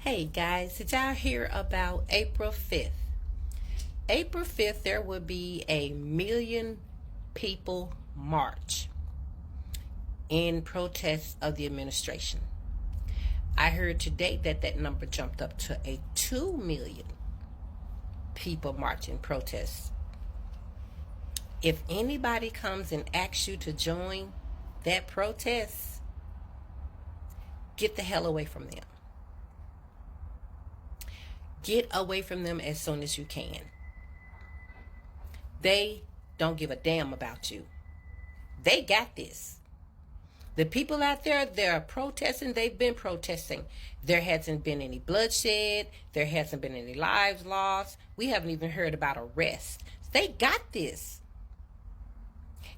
Hey guys, did y'all hear about April 5th? April 5th, there will be a million people march in protest of the administration. I heard today that that number jumped up to a 2 million people march in protest. If anybody comes and asks you to join that protest, get the hell away from them. Get away from them as soon as you can. They don't give a damn about you. They got this. The people out there, they're protesting. They've been protesting. There hasn't been any bloodshed. There hasn't been any lives lost. We haven't even heard about arrests. They got this.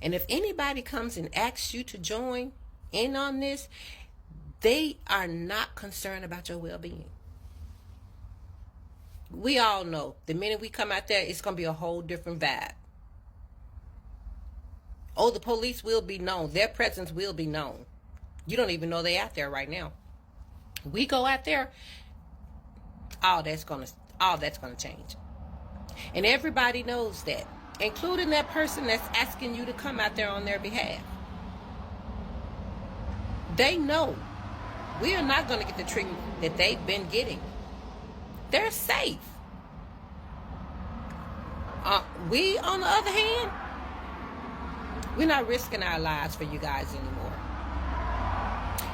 And if anybody comes and asks you to join in on this, they are not concerned about your well-being. We all know the minute we come out there, it's going to be a whole different vibe. Oh, the police will be known. Their presence will be known. You don't even know they're out there right now. We go out there, all that's going to change. And everybody knows that, including that person that's asking you to come out there on their behalf. They know we are not going to get the treatment that they've been getting. They're safe. We, on the other hand, we're not risking our lives for you guys anymore.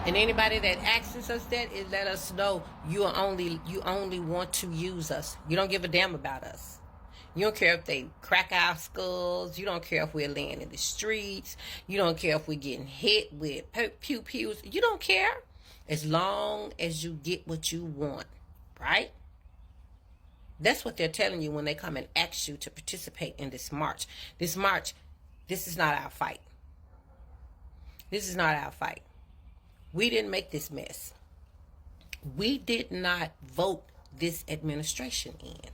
And anybody that asks us that, is let us know you only want to use us. You don't give a damn about us. You don't care if they crack our skulls. You don't care if we're laying in the streets. You don't care if we're getting hit with pew-pews. You don't care as long as you get what you want, right? That's what they're telling you when they come and ask you to participate in this march. This is not our fight. This is not our fight. We didn't make this mess. We did not vote this administration in.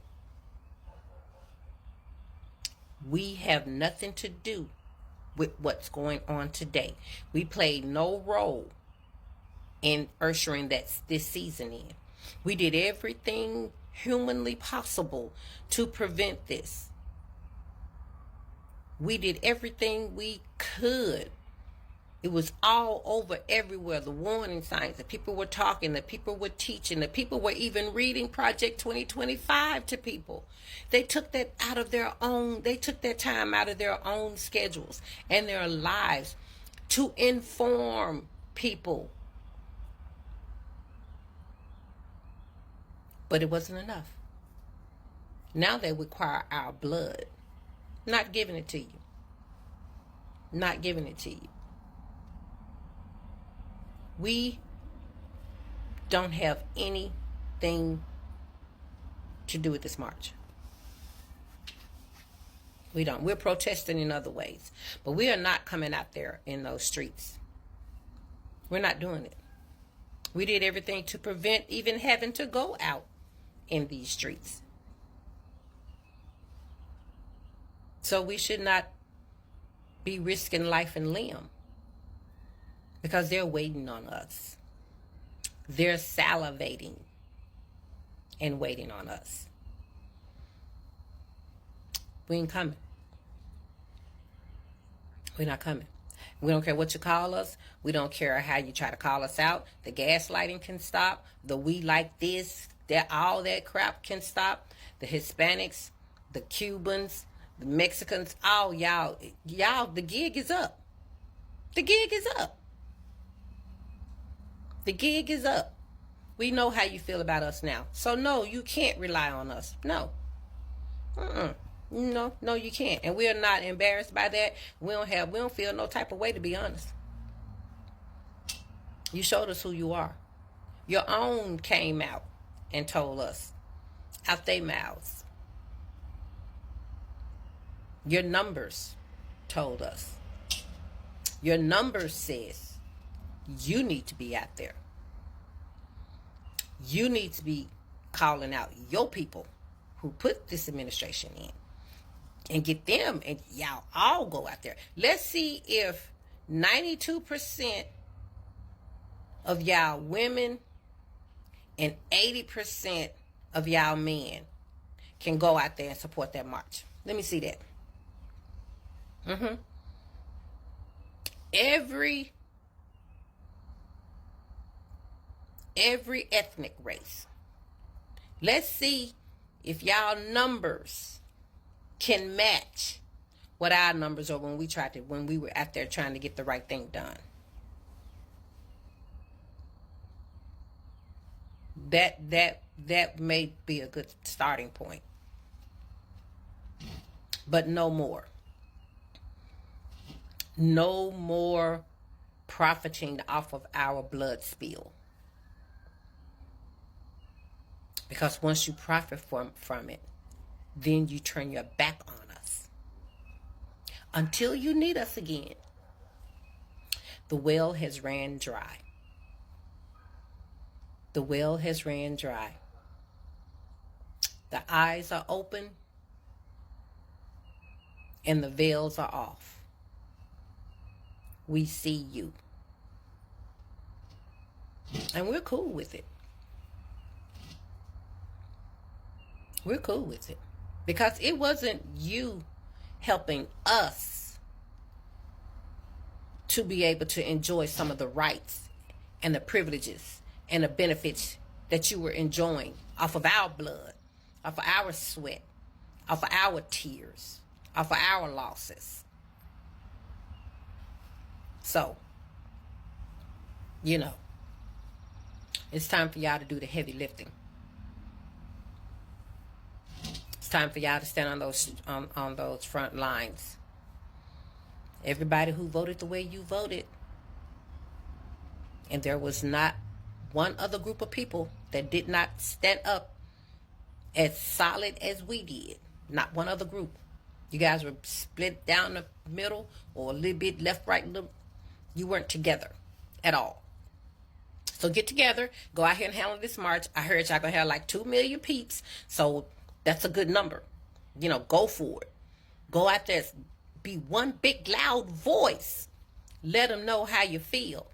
We have nothing to do with what's going on today. We played no role in ushering this season in. We did everything humanly possible to prevent this. We did everything we could. It was all over everywhere. The warning signs, the people were talking, the people were teaching, the people were even reading Project 2025 to people. They took that time out of their own schedules and their lives to inform people. But it wasn't enough. Now they require our blood. Not giving it to you. Not giving it to you. We don't have anything to do with this march. We don't. We're protesting in other ways. But we are not coming out there in those streets. We're not doing it. We did everything to prevent even having to go out in these streets. So we should not be risking life and limb because they're waiting on us. They're salivating and waiting on us. We ain't coming. We're not coming. We don't care what you call us. We don't care how you try to call us out. The gaslighting can stop. The we like this, that, all that crap can stop. The Hispanics, the Cubans, the Mexicans, all y'all, the gig is up. The gig is up. The gig is up. We know how you feel about us now. So no, you can't rely on us. No. No, you can't. And we're not embarrassed by that. We don't feel no type of way, to be honest. You showed us who you are. Your own came out and told us out their mouths. Your numbers told us. Your numbers says you need to be out there. You need to be calling out your people who put this administration in and get them, and y'all all go out there. Let's see if 92% of y'all women and 80% of y'all men can go out there and support that march. Let me see that. Every ethnic race. Let's see if y'all numbers can match what our numbers are when we were out there trying to get the right thing done. That may be a good starting point. But no more. No more profiting off of our blood spill. Because once you profit from it, then you turn your back on us. Until you need us again. The well has ran dry. The well has ran dry. The eyes are open and the veils are off. We see you. And we're cool with it. We're cool with it. Because it wasn't you helping us to be able to enjoy some of the rights and the privileges and the benefits that you were enjoying off of our blood, off of our sweat, off of our tears, off of our losses. So, it's time for y'all to do the heavy lifting. It's time for y'all to stand on those front lines. Everybody who voted the way you voted, and there was not one other group of people that did not stand up as solid as we did. Not one other group. You guys were split down the middle or a little bit left, right, little. You weren't together at all. So get together. Go out here and handle this march. I heard y'all gonna have like 2 million peeps. So that's a good number. Go for it. Go out there. Be one big loud voice. Let them know how you feel.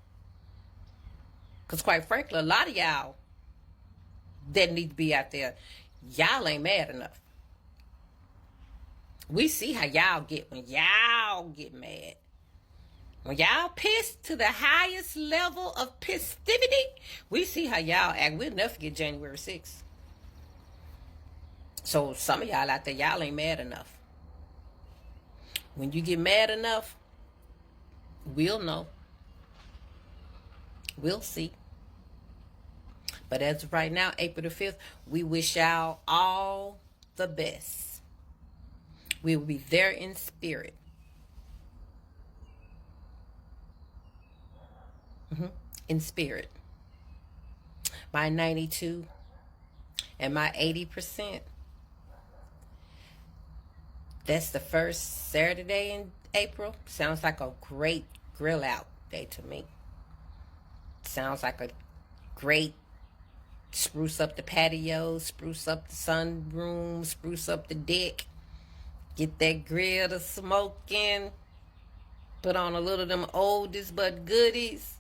Because quite frankly, a lot of y'all that need to be out there, y'all ain't mad enough. We see how y'all get when y'all get mad. When y'all pissed to the highest level of pissivity, we see how y'all act. We'll never forget January 6th. So some of y'all out there, y'all ain't mad enough. When you get mad enough, we'll know. We'll see. But as of right now, April the 5th, we wish y'all all the best. We will be there in spirit. In spirit. My 92 and my 80%. That's the first Saturday in April. Sounds like a great grill out day to me. Sounds like a great spruce up the patio, spruce up the sunroom, spruce up the deck. Get that grill to smoking. Put on a little of them oldies but goodies.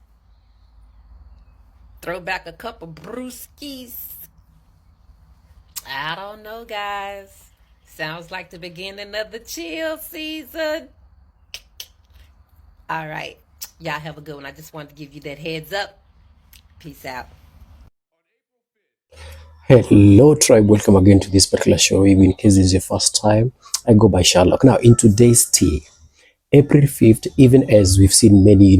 Throw back a couple brewskis. I don't know, guys. Sounds like the beginning of the chill season. All right. Y'all have a good one. I just wanted to give you that heads up. Peace out. Hello, tribe. Welcome again to this particular show. In case this is your first time, I go by Sherlock. Now, in today's tea, April 5th, even as we've seen many,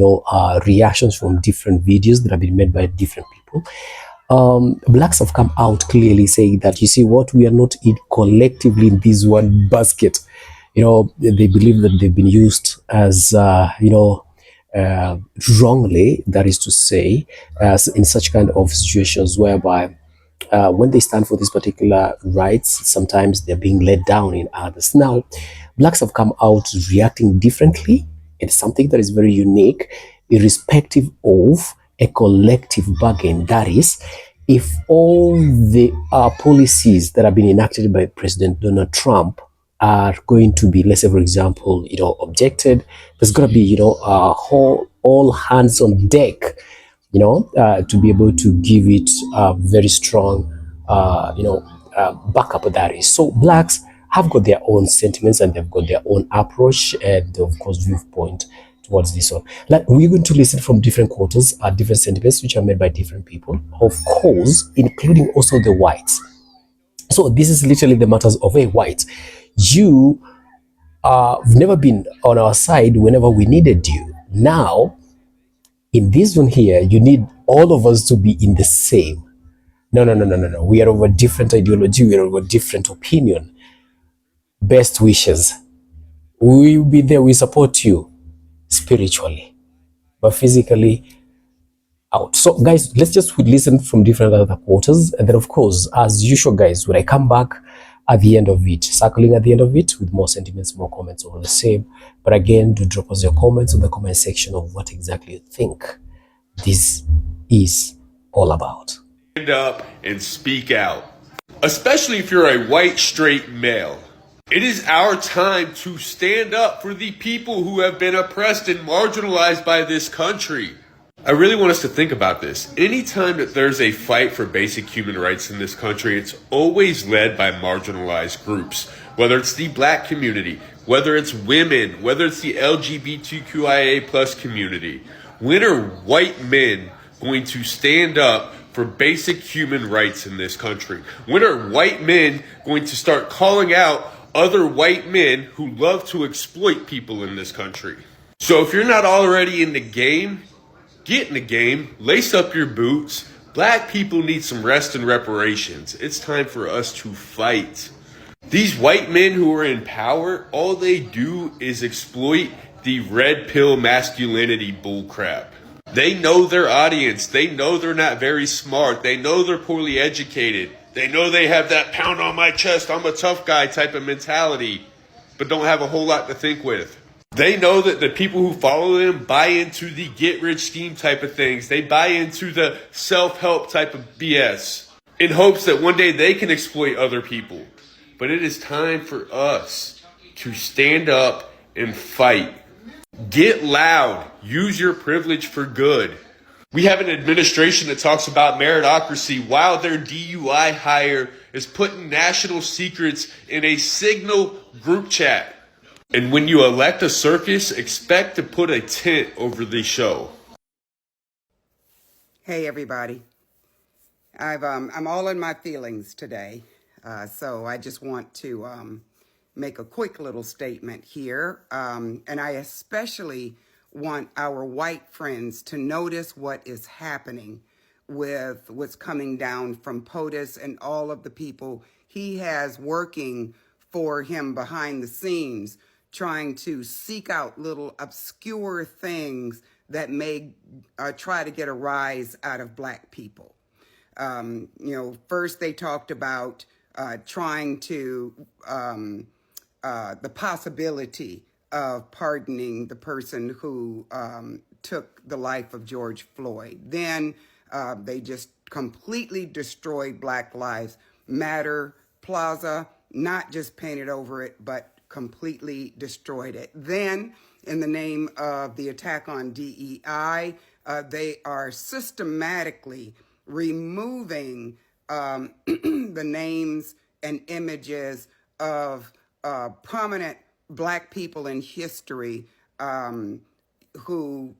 reactions from different videos that have been made by different people, blacks have come out clearly saying that, you see what, we are not in collectively in this one basket. They believe that they've been used as, wrongly, that is to say, as in such kind of situations whereby when they stand for these particular rights, sometimes they're being let down in others. Now, blacks have come out reacting differently. It's something that is very unique, irrespective of a collective bargain. That is, if all the policies that have been enacted by President Donald Trump are going to be, let's say, for example, objected, there's going to be, all hands on deck to be able to give it a very strong, backup that is. So blacks have got their own sentiments and they've got their own approach and, of course, viewpoint towards this one. Like, we're going to listen from different quarters, different sentiments which are made by different people, of course, including also the whites. So this is literally the matters of a white. You have never been on our side whenever we needed you. Now, in this one here, you need all of us to be in the same. No, no, no, no, no, no. We are over different ideology. We are over different opinion. Best wishes. We will be there. We support you spiritually, but physically out. So, guys, let's just listen from different other quarters, and then, of course, as usual, guys, when I come back at the end of it, circling at the end of it with more sentiments, more comments, all the same. But again, do drop us your comments on the comment section of what exactly you think this is all about. Stand up and speak out, especially if you're a white straight male. It is our time to stand up for the people who have been oppressed and marginalized by this country. I really want us to think about this. Anytime that there's a fight for basic human rights in this country, it's always led by marginalized groups, whether it's the black community, whether it's women, whether it's the LGBTQIA plus community. When are white men going to stand up for basic human rights in this country? When are white men going to start calling out other white men who love to exploit people in this country? So if you're not already in the game, get in the game, lace up your boots. Black people need some rest and reparations. It's time for us to fight. These white men who are in power, all they do is exploit the red pill masculinity bullcrap. They know their audience. They know they're not very smart. They know they're poorly educated. They know they have that pound on my chest, I'm a tough guy type of mentality, but don't have a whole lot to think with. They know that the people who follow them buy into the get-rich scheme type of things. They buy into the self-help type of BS in hopes that one day they can exploit other people. But it is time for us to stand up and fight. Get loud. Use your privilege for good. We have an administration that talks about meritocracy while their DUI hire is putting national secrets in a Signal group chat. And when you elect a circus, expect to put a tent over the show. Hey everybody, I'm all in my feelings today, so I just want to make a quick little statement here, and I especially want our white friends to notice what is happening with what's coming down from POTUS and all of the people he has working for him behind the scenes, trying to seek out little obscure things that may try to get a rise out of black people. First they talked about trying to, the possibility of pardoning the person who took the life of George Floyd. Then they just completely destroyed Black Lives Matter Plaza, not just painted over it, but completely destroyed it. Then, in the name of the attack on DEI, they are systematically removing the names and images of prominent black people in history who,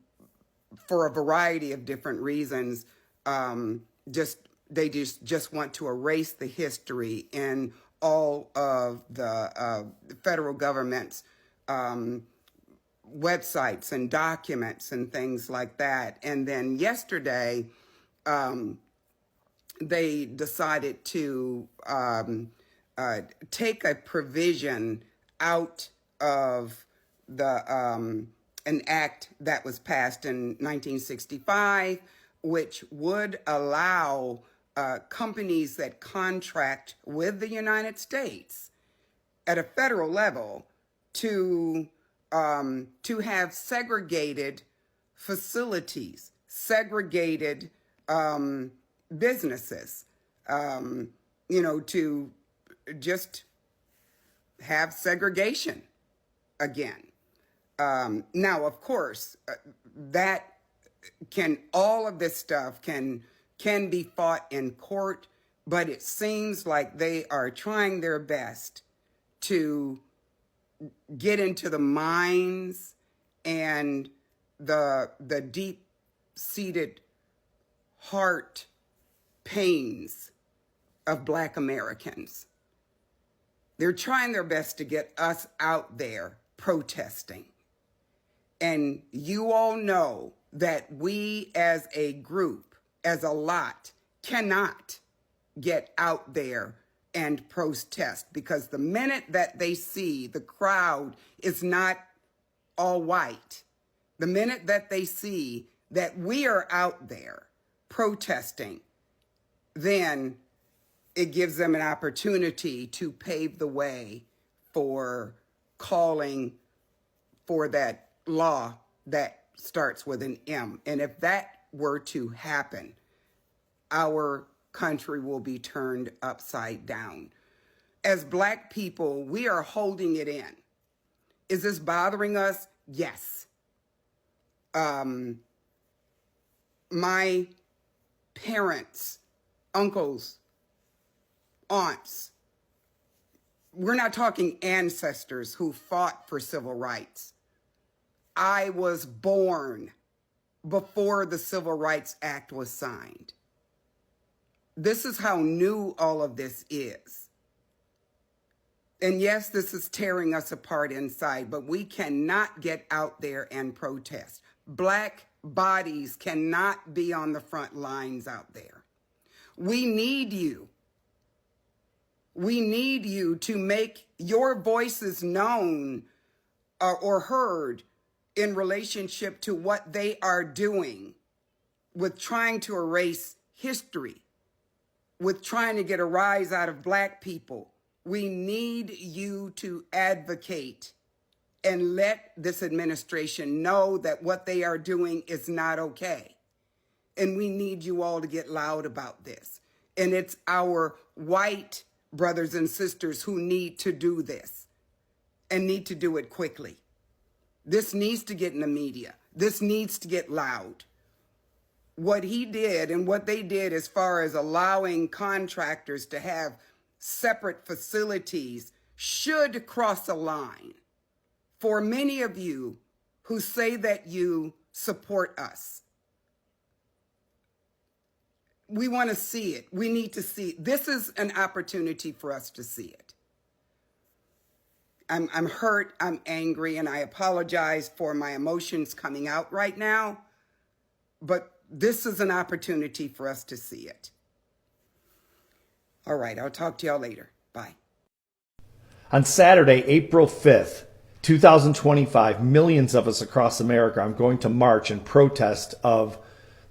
for a variety of different reasons, they just want to erase the history in all of the federal government's websites and documents and things like that. And then yesterday, they decided to take a provision out of the an act that was passed in 1965, which would allow companies that contract with the United States at a federal level to have segregated facilities, segregated businesses, to just have segregation again. Now, of course, that all of this stuff can be fought in court, but it seems like they are trying their best to get into the minds and the deep-seated heart pains of Black Americans. They're trying their best to get us out there protesting. And you all know that we as a group, as a lot, cannot get out there and protest, because the minute that they see the crowd is not all white, the minute that they see that we are out there protesting, then it gives them an opportunity to pave the way for calling for that law that starts with an M. And if that were to happen, our country will be turned upside down. As Black people, we are holding it in. Is this bothering us? Yes. My parents, uncles, aunts, we're not talking ancestors who fought for civil rights. I was born before the Civil Rights Act was signed. This is how new all of this is. And yes, this is tearing us apart inside, but we cannot get out there and protest. Black bodies cannot be on the front lines out there. We need you. We need you to make your voices known or heard in relationship to what they are doing with trying to erase history, with trying to get a rise out of Black people. We need you to advocate and let this administration know that what they are doing is not okay. And we need you all to get loud about this. And it's our white brothers and sisters who need to do this and need to do it quickly. This needs to get in the media. This needs to get loud. What he did and what they did as far as allowing contractors to have separate facilities should cross a line for many of you who say that you support us. We want to see it. We need to see it. This is an opportunity for us to see it. I'm hurt, I'm angry, and I apologize for my emotions coming out right now, but this is an opportunity for us to see it. All right, I'll talk to y'all later. Bye. On Saturday, April 5th, 2025, millions of us across America are going to march in protest of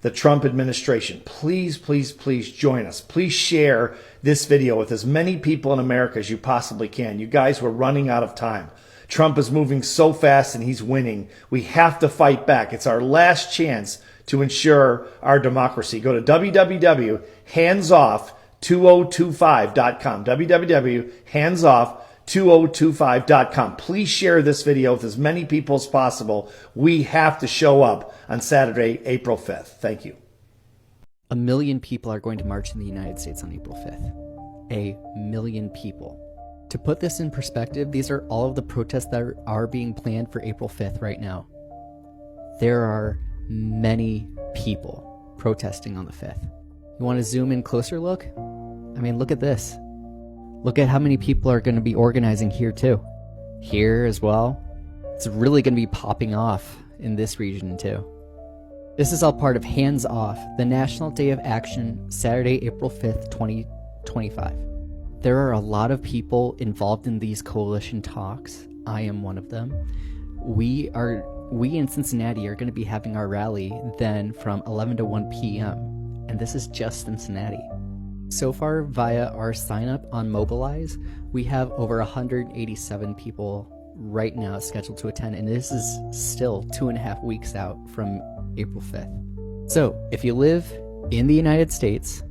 the Trump administration. Please, please, please join us. Please share this video with as many people in America as you possibly can. You guys, we're running out of time. Trump is moving so fast and he's winning. We have to fight back. It's our last chance to ensure our democracy. Go to www.handsoff2025.com. www.handsoff2025.com. Please share this video with as many people as possible. We have to show up on Saturday, April 5th. Thank you. 1 million people are going to march in the United States on April 5th. 1 million people. To put this in perspective, these are all of the protests that are being planned for April 5th right now. There are many people protesting on the 5th. You want to zoom in closer look? I mean, look at this. Look at how many people are going to be organizing here too. Here as well. It's really going to be popping off in this region too. This is all part of Hands Off, the National Day of Action, Saturday, April 5th, 2025. There are a lot of people involved in these coalition talks. I am one of them. We in Cincinnati are going to be having our rally then from 11 to 1 p.m. And this is just Cincinnati. So far, via our sign up on Mobilize, we have over 187 people right now scheduled to attend, and this is still 2.5 weeks out from April 5th. So if you live in the United States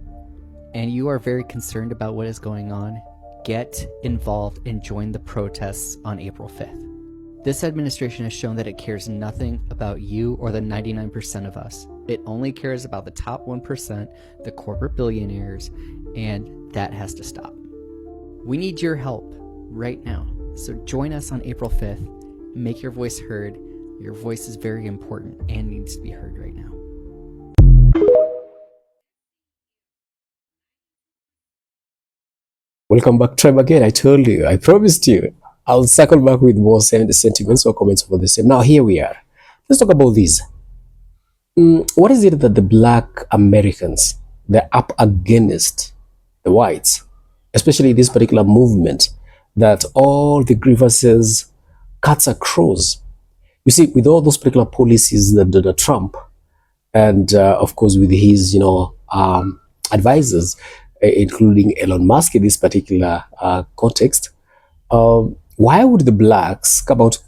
and you are very concerned about what is going on, get involved and join the protests on April 5th. This administration has shown that it cares nothing about you or the 99% of us. It only cares about the top 1%, the corporate billionaires, and that has to stop. We need your help right now. So join us on April 5th. Make your voice heard. Your voice is very important and needs to be heard right now. Welcome back, tribe. Again, I told you, I promised you, I'll circle back with more sentiments or comments over the same. Now, here we are. Let's talk about this. What is it that the black Americans, they're up against the whites, especially this particular movement, that all the grievances cuts across? You see, with all those particular policies that Donald Trump and of course with his advisors, including Elon Musk in this particular context, why would the blacks come out,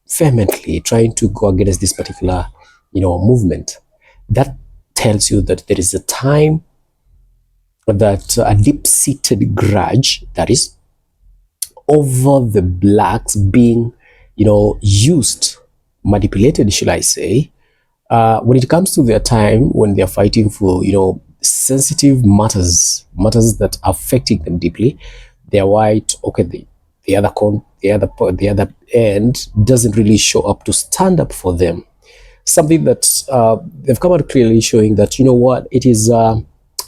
vehemently trying to go against this particular, movement? That tells you that there is a time that a deep-seated grudge that is over the blacks being, used, manipulated, should I say, when it comes to their time when they're fighting for, sensitive matters that are affecting them deeply. They're white. Okay, the other end doesn't really show up to stand up for them. Something that they've come out clearly showing that, it is a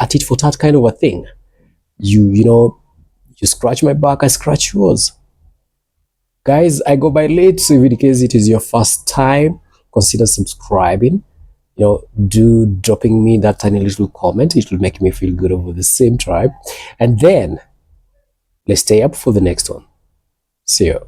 tit for tat kind of a thing. You scratch my back, I scratch yours. Guys, I go by late, so if in case it is your first time, consider subscribing. Do dropping me that tiny little comment. It will make me feel good over the same tribe. And then let's stay up for the next one. See you.